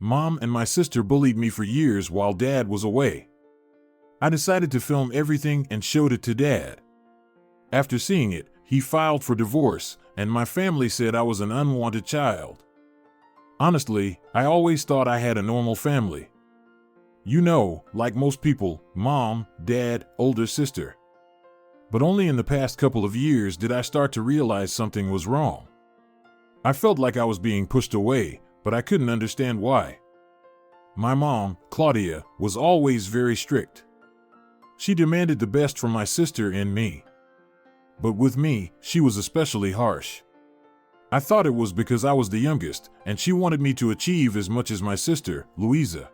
Mom and my sister bullied me for years while Dad was away. I decided to film everything and showed it to Dad. After seeing it, he filed for divorce, and my family said I was an unwanted child. Honestly, I always thought I had a normal family. You know, like most people, mom, dad, older sister. But only in the past couple of years did I start to realize something was wrong. I felt like I was being pushed away, but I couldn't understand why. My mom, Claudia, was always very strict. She demanded the best from my sister and me. But with me, she was especially harsh. I thought it was because I was the youngest, and she wanted me to achieve as much as my sister, Louisa.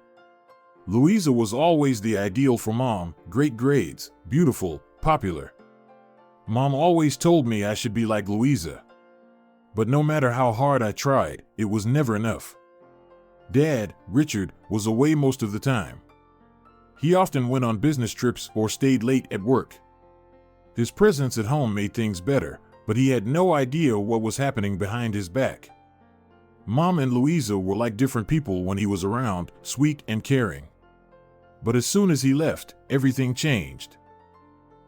Louisa was always the ideal for mom, great grades, beautiful, popular. Mom always told me I should be like Louisa. But no matter how hard I tried, it was never enough. Dad, Richard, was away most of the time. He often went on business trips or stayed late at work. His presence at home made things better, but he had no idea what was happening behind his back. Mom and Louisa were like different people when he was around, sweet and caring. But as soon as he left, everything changed.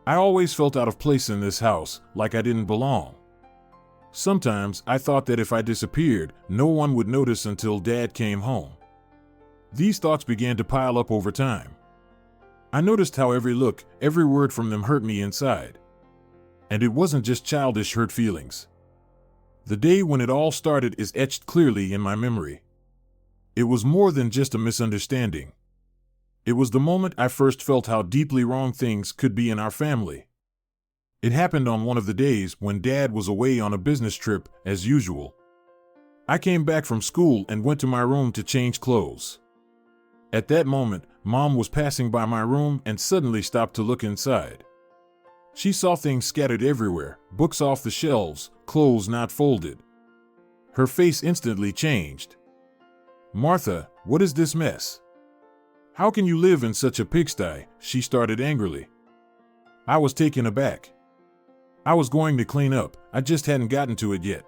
I always felt out of place in this house, like I didn't belong. Sometimes I thought that if I disappeared, no one would notice until Dad came home. These thoughts began to pile up over time. I noticed how every look, every word from them hurt me inside. And it wasn't just childish hurt feelings. The day when it all started is etched clearly in my memory. It was more than just a misunderstanding. It was the moment I first felt how deeply wrong things could be in our family. It happened on one of the days when Dad was away on a business trip, as usual. I came back from school and went to my room to change clothes. At that moment, Mom was passing by my room and suddenly stopped to look inside. She saw things scattered everywhere, books off the shelves, clothes not folded. Her face instantly changed. "Martha, what is this mess? How can you live in such a pigsty?" she started angrily. I was taken aback. I was going to clean up, I just hadn't gotten to it yet.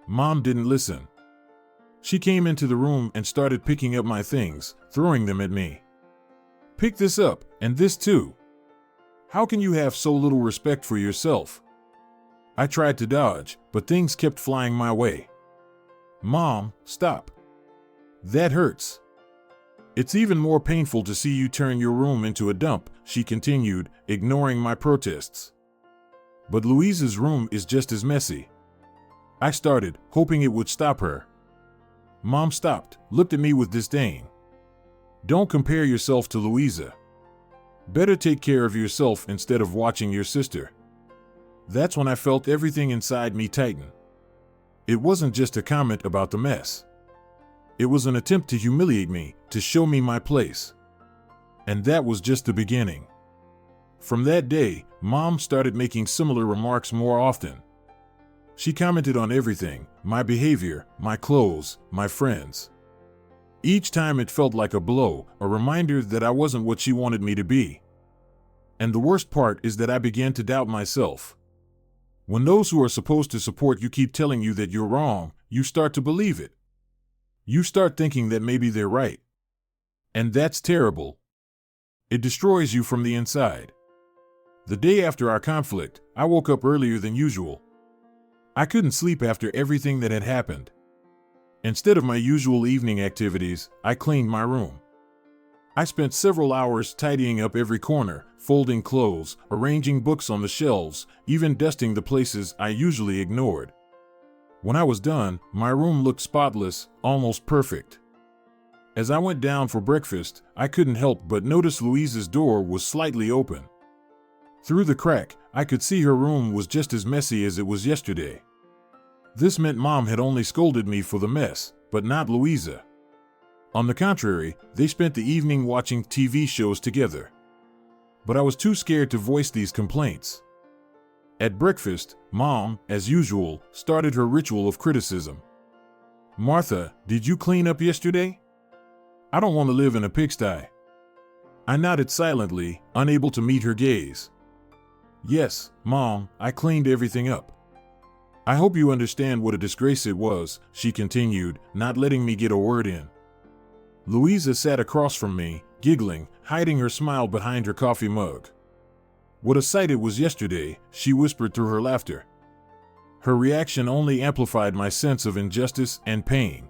Mom didn't listen. She came into the room and started picking up my things, throwing them at me. "Pick this up, and this too. How can you have so little respect for yourself?" I tried to dodge, but things kept flying my way. "Mom, stop. That hurts. It's even more painful to see you turn your room into a dump," she continued, ignoring my protests. "But Louisa's room is just as messy." I started, hoping it would stop her. Mom stopped, looked at me with disdain. "Don't compare yourself to Louisa. Better take care of yourself instead of watching your sister." That's when I felt everything inside me tighten. It wasn't just a comment about the mess. It was an attempt to humiliate me, to show me my place. And that was just the beginning. From that day, Mom started making similar remarks more often. She commented on everything, my behavior, my clothes, my friends. Each time it felt like a blow, a reminder that I wasn't what she wanted me to be. And the worst part is that I began to doubt myself. When those who are supposed to support you keep telling you that you're wrong, you start to believe it. You start thinking that maybe they're right. And that's terrible. It destroys you from the inside. The day after our conflict, I woke up earlier than usual. I couldn't sleep after everything that had happened. Instead of my usual evening activities, I cleaned my room. I spent several hours tidying up every corner, folding clothes, arranging books on the shelves, even dusting the places I usually ignored. When I was done, my room looked spotless, almost perfect. As I went down for breakfast, I couldn't help but notice Louisa's door was slightly open. Through the crack, I could see her room was just as messy as it was yesterday. This meant Mom had only scolded me for the mess, but not Louisa. On the contrary, they spent the evening watching TV shows together. But I was too scared to voice these complaints. At breakfast, Mom, as usual, started her ritual of criticism. "Martha, did you clean up yesterday? I don't want to live in a pigsty." I nodded silently, unable to meet her gaze. "Yes, Mom, I cleaned everything up." "I hope you understand what a disgrace it was," she continued, not letting me get a word in. Louisa sat across from me, giggling, hiding her smile behind her coffee mug. "What a sight it was yesterday," she whispered through her laughter. Her reaction only amplified my sense of injustice and pain.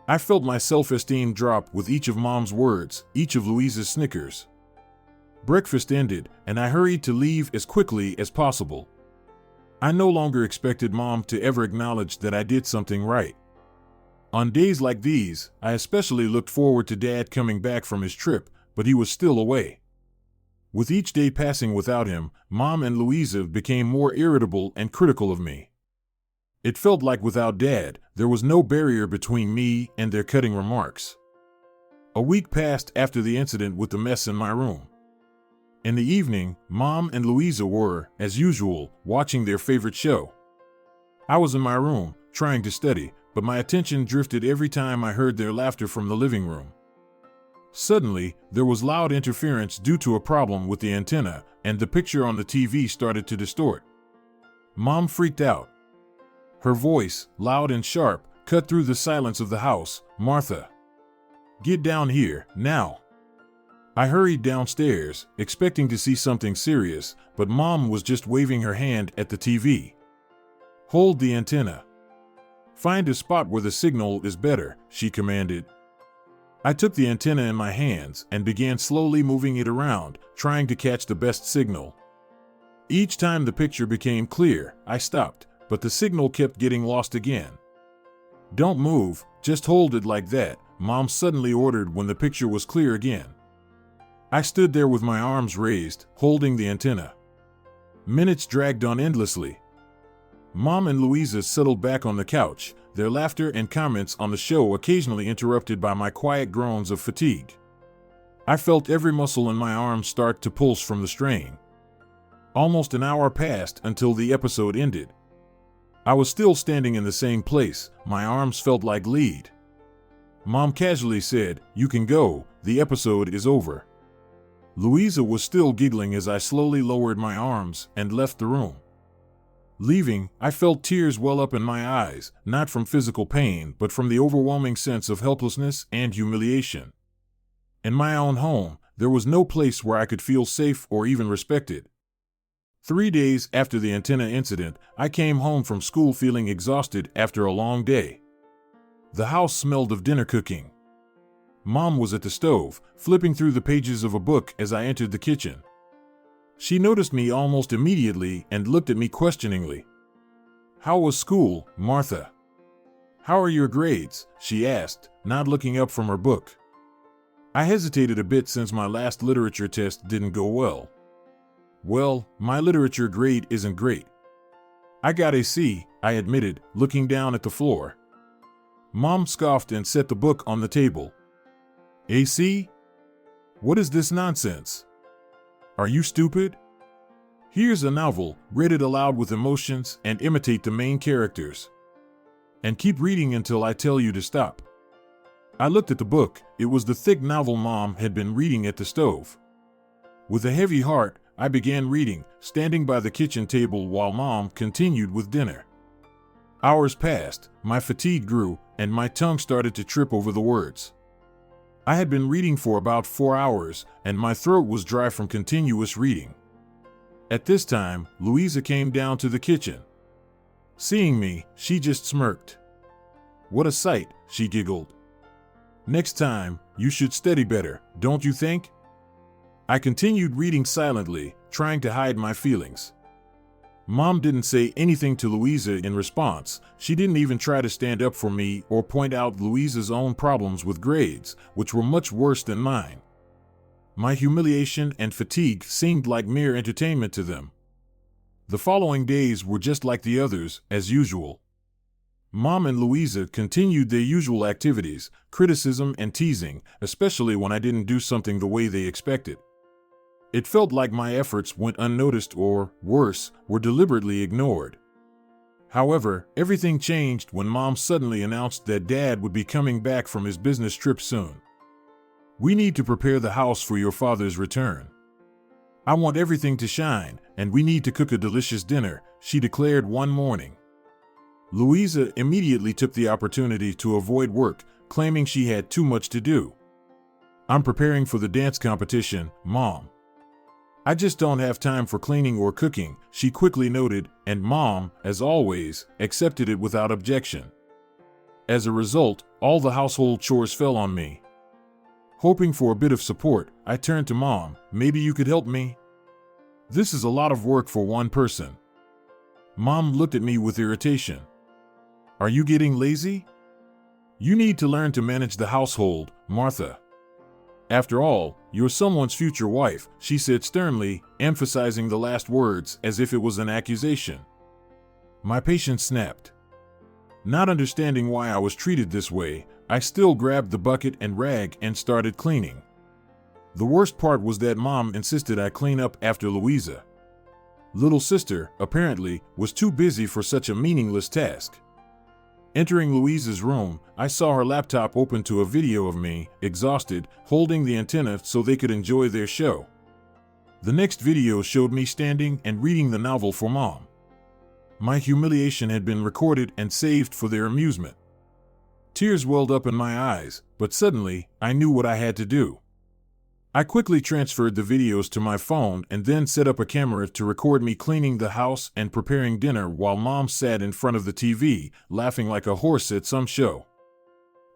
I felt my self-esteem drop with each of Mom's words, each of Louisa's snickers. Breakfast ended, and I hurried to leave as quickly as possible. I no longer expected Mom to ever acknowledge that I did something right. On days like these, I especially looked forward to Dad coming back from his trip, but he was still away. With each day passing without him, Mom and Louisa became more irritable and critical of me. It felt like without Dad, there was no barrier between me and their cutting remarks. A week passed after the incident with the mess in my room. In the evening, Mom and Louisa were, as usual, watching their favorite show. I was in my room, trying to study, but my attention drifted every time I heard their laughter from the living room. Suddenly, there was loud interference due to a problem with the antenna, and the picture on the TV started to distort. Mom freaked out. Her voice, loud and sharp, cut through the silence of the house. "Martha, get down here, now." I hurried downstairs, expecting to see something serious, but Mom was just waving her hand at the TV. "Hold the antenna. Find a spot where the signal is better," she commanded. I took the antenna in my hands and began slowly moving it around, trying to catch the best signal. Each time the picture became clear, I stopped, but the signal kept getting lost again. "Don't move, just hold it like that," Mom suddenly ordered when the picture was clear again. I stood there with my arms raised, holding the antenna. Minutes dragged on endlessly. Mom and Louisa settled back on the couch, their laughter and comments on the show occasionally interrupted by my quiet groans of fatigue. I felt every muscle in my arms start to pulse from the strain. Almost an hour passed until the episode ended. I was still standing in the same place, my arms felt like lead. Mom casually said, "You can go, the episode is over." Louisa was still giggling as I slowly lowered my arms and left the room. Leaving, I felt tears well up in my eyes, not from physical pain, but from the overwhelming sense of helplessness and humiliation. In my own home, there was no place where I could feel safe or even respected. 3 days after the antenna incident, I came home from school feeling exhausted after a long day. The house smelled of dinner cooking. Mom was at the stove, flipping through the pages of a book as I entered the kitchen. She noticed me almost immediately and looked at me questioningly. "How was school, Martha? How are your grades?" she asked, not looking up from her book. I hesitated a bit since my last literature test didn't go well. "Well, my literature grade isn't great. I got a C," I admitted, looking down at the floor. Mom scoffed and set the book on the table. "A C? What is this nonsense? Are you stupid? Here's a novel, read it aloud with emotions and imitate the main characters. And keep reading until I tell you to stop." I looked at the book. It was the thick novel Mom had been reading at the stove. With a heavy heart, I began reading, standing by the kitchen table while Mom continued with dinner. Hours passed, my fatigue grew, and my tongue started to trip over the words. I had been reading for about 4 hours, and my throat was dry from continuous reading. At this time, Louisa came down to the kitchen. Seeing me, she just smirked. "What a sight," she giggled. "Next time, you should study better, don't you think?" I continued reading silently, trying to hide my feelings. Mom didn't say anything to Louisa in response. She didn't even try to stand up for me or point out Louisa's own problems with grades, which were much worse than mine. My humiliation and fatigue seemed like mere entertainment to them. The following days were just like the others, as usual. Mom and Louisa continued their usual activities, criticism and teasing, especially when I didn't do something the way they expected. It felt like my efforts went unnoticed or, worse, were deliberately ignored. However, everything changed when Mom suddenly announced that Dad would be coming back from his business trip soon. "We need to prepare the house for your father's return. I want everything to shine, and we need to cook a delicious dinner," she declared one morning. Louisa immediately took the opportunity to avoid work, claiming she had too much to do. I'm preparing for the dance competition, Mom. I just don't have time for cleaning or cooking, she quickly noted, and Mom, as always, accepted it without objection. As a result, all the household chores fell on me. Hoping for a bit of support, I turned to Mom. Maybe you could help me? This is a lot of work for one person. Mom looked at me with irritation. Are you getting lazy? You need to learn to manage the household, Martha. After all, you're someone's future wife, she said sternly, emphasizing the last words as if it was an accusation. My patience snapped. Not understanding why I was treated this way, I still grabbed the bucket and rag and started cleaning. The worst part was that Mom insisted I clean up after Louisa. Little sister, apparently, was too busy for such a meaningless task. Entering Louisa's room, I saw her laptop open to a video of me, exhausted, holding the antenna so they could enjoy their show. The next video showed me standing and reading the novel for Mom. My humiliation had been recorded and saved for their amusement. Tears welled up in my eyes, but suddenly, I knew what I had to do. I quickly transferred the videos to my phone and then set up a camera to record me cleaning the house and preparing dinner while Mom sat in front of the TV, laughing like a horse at some show.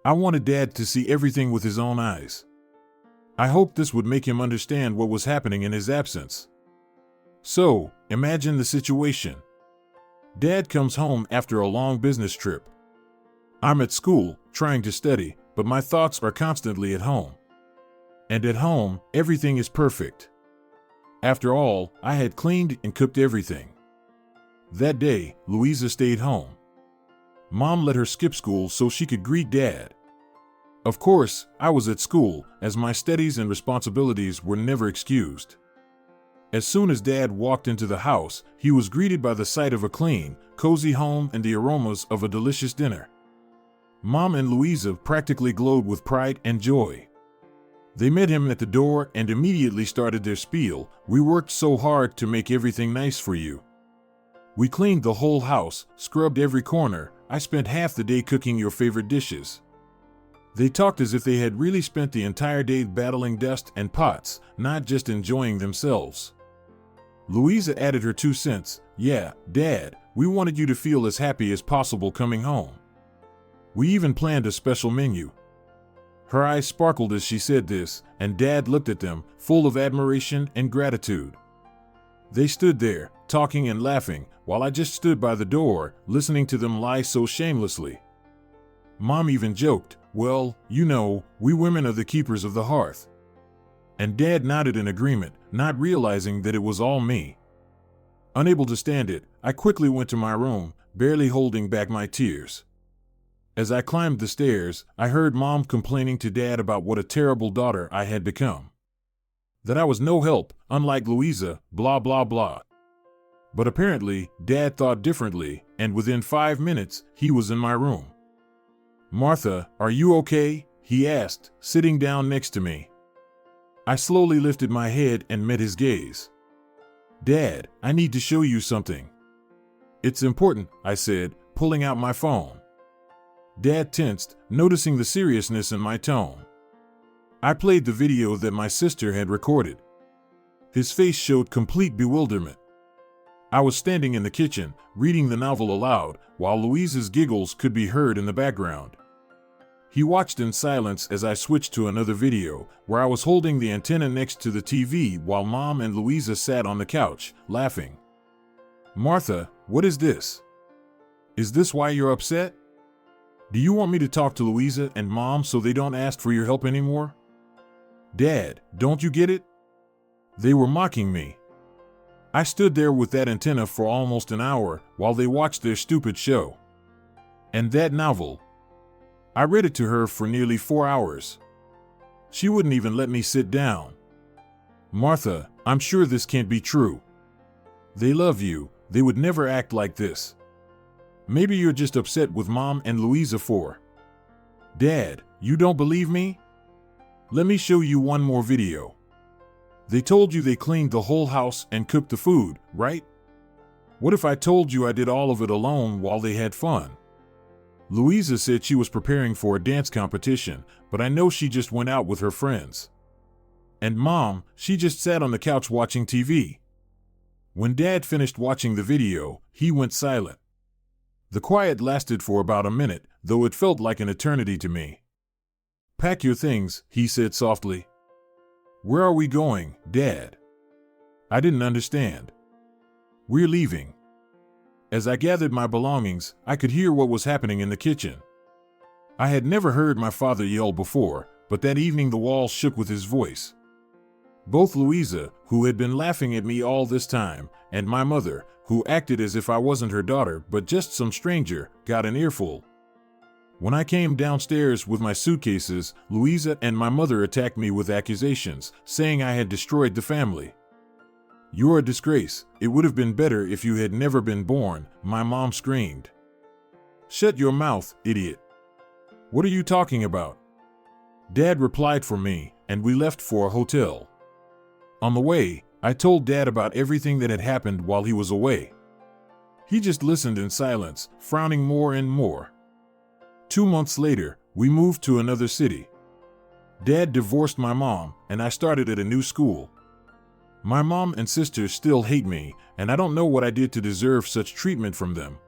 I wanted Dad to see everything with his own eyes. I hoped this would make him understand what was happening in his absence. So, imagine the situation. Dad comes home after a long business trip. I'm at school, trying to study, but my thoughts are constantly at home. And at home, everything is perfect. After all, I had cleaned and cooked everything. That day, Louisa stayed home. Mom let her skip school so she could greet Dad. Of course, I was at school, as my studies and responsibilities were never excused. As soon as Dad walked into the house, he was greeted by the sight of a clean, cozy home and the aromas of a delicious dinner. Mom and Louisa practically glowed with pride and joy. They met him at the door and immediately started their spiel. We worked so hard to make everything nice for you. We cleaned the whole house, scrubbed every corner. I spent half the day cooking your favorite dishes. They talked as if they had really spent the entire day battling dust and pots, not just enjoying themselves. Louisa added her 2 cents. Yeah, Dad, we wanted you to feel as happy as possible coming home. We even planned a special menu. Her eyes sparkled as she said this, and Dad looked at them, full of admiration and gratitude. They stood there, talking and laughing, while I just stood by the door, listening to them lie so shamelessly. Mom even joked, well, you know, we women are the keepers of the hearth. And Dad nodded in agreement, not realizing that it was all me. Unable to stand it, I quickly went to my room, barely holding back my tears. As I climbed the stairs, I heard Mom complaining to Dad about what a terrible daughter I had become. That I was no help, unlike Louisa, blah blah blah. But apparently, Dad thought differently, and within 5 minutes, he was in my room. Martha, are you okay? He asked, sitting down next to me. I slowly lifted my head and met his gaze. Dad, I need to show you something. It's important, I said, pulling out my phone. Dad tensed, noticing the seriousness in my tone. I played the video that my sister had recorded. His face showed complete bewilderment. I was standing in the kitchen, reading the novel aloud, while Louisa's giggles could be heard in the background. He watched in silence as I switched to another video, where I was holding the antenna next to the TV while Mom and Louisa sat on the couch, laughing. Martha, what is this? Is this why you're upset? Do you want me to talk to Louisa and Mom so they don't ask for your help anymore? Dad, don't you get it? They were mocking me. I stood there with that antenna for almost an hour while they watched their stupid show. And that novel. I read it to her for nearly 4 hours. She wouldn't even let me sit down. Martha, I'm sure this can't be true. They love you, they would never act like this. Maybe you're just upset with Mom and Louisa for. Dad, you don't believe me? Let me show you one more video. They told you they cleaned the whole house and cooked the food, right? What if I told you I did all of it alone while they had fun? Louisa said she was preparing for a dance competition, but I know she just went out with her friends. And Mom, she just sat on the couch watching TV. When Dad finished watching the video, he went silent. The quiet lasted for about a minute, though it felt like an eternity to me. "Pack your things," he said softly. "Where are we going, Dad?" I didn't understand. "We're leaving." As I gathered my belongings, I could hear what was happening in the kitchen. I had never heard my father yell before, but that evening the walls shook with his voice. Both Louisa, who had been laughing at me all this time, and my mother, who acted as if I wasn't her daughter but just some stranger, got an earful. When I came downstairs with my suitcases, Louisa and my mother attacked me with accusations, saying I had destroyed the family. "You're a disgrace. It would have been better if you had never been born," my mom screamed. "Shut your mouth, idiot. What are you talking about?" Dad replied for me, and we left for a hotel. On the way, I told Dad about everything that had happened while he was away. He just listened in silence, frowning more and more. 2 months later, we moved to another city. Dad divorced my mom, and I started at a new school. My mom and sisters still hate me, and I don't know what I did to deserve such treatment from them.